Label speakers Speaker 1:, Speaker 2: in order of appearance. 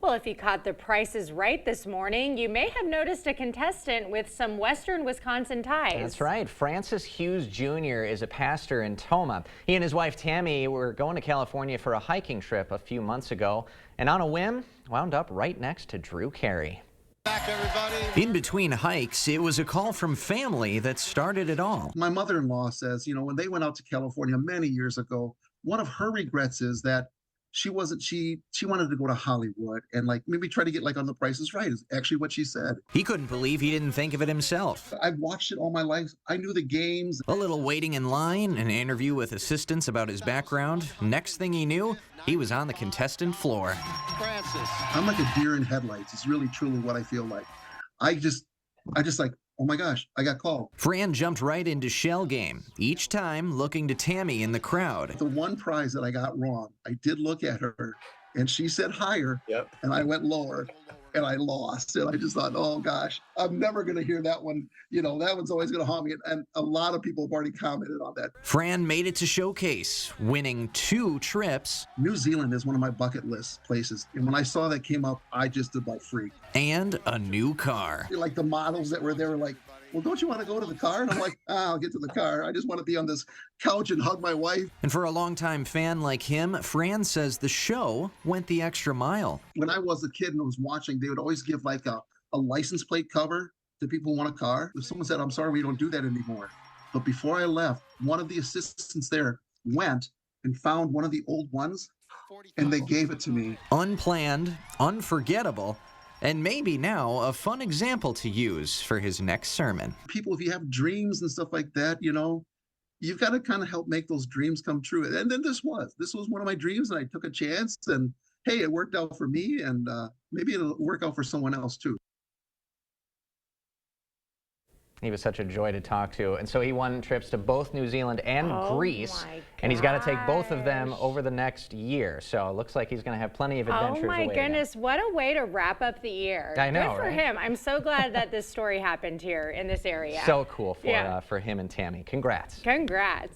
Speaker 1: Well, if you caught the prices right this morning, you may have noticed a contestant with some Western Wisconsin ties.
Speaker 2: That's right. Francis Hughes Jr. is a pastor in Tomah. He and his wife Tammy were going to California for a hiking trip a few months ago, and on a whim, wound up right next to Drew Carey.
Speaker 3: In between hikes, it was a call from family that started it all.
Speaker 4: My mother-in-law says, when they went out to California many years ago, one of her regrets is that she wanted to go to Hollywood and maybe try to get on The Price is Right, is actually what she said.
Speaker 3: He couldn't believe he didn't think of it himself.
Speaker 4: I've watched it all my life. I knew the games.
Speaker 3: A little waiting in line, an interview with assistants about his background. Next thing he knew, he was on the contestant floor.
Speaker 4: Francis. I'm like a deer in headlights. It's really truly what I feel like. I just oh my gosh, I got called.
Speaker 3: Fran jumped right into shell game, each time looking to Tammy in the crowd.
Speaker 4: The one prize that I got wrong, I did look at her, and she said higher, and I went lower, and I lost. And I just thought, oh gosh, I'm never going to hear that one. That one's always going to haunt me. And a lot of people have already commented on that.
Speaker 3: Fran made it to Showcase, winning 2 trips.
Speaker 4: New Zealand is one of my bucket list places. And when I saw that came up, I just did like freak.
Speaker 3: And a new car.
Speaker 4: Like the models that were there were like, well, don't you want to go to the car? And I'm like, I'll get to the car. I just want to be on this couch and hug my wife.
Speaker 3: And for a longtime fan like him, Fran says the show went the extra mile.
Speaker 4: When I was a kid and was watching, they would always give like a license plate cover to people who want a car. If someone said, I'm sorry, we don't do that anymore. But before I left, one of the assistants there went and found one of the old ones, and they gave it to me.
Speaker 3: Unplanned, unforgettable, and maybe now a fun example to use for his next sermon.
Speaker 4: People, if you have dreams and stuff like that, you've got to kind of help make those dreams come true. And then this was one of my dreams, and I took a chance, and hey, it worked out for me, and maybe it'll work out for someone else too.
Speaker 2: He was such a joy to talk to. And so he won trips to both New Zealand and Greece. And he's got to take both of them over the next year. So it looks like he's going to have plenty of adventures.
Speaker 1: Oh my goodness, what a way to wrap up the year.
Speaker 2: I know,
Speaker 1: Good for him. I'm so glad that this story happened here in this area.
Speaker 2: So cool for him and Tammy. Congrats.
Speaker 1: Congrats.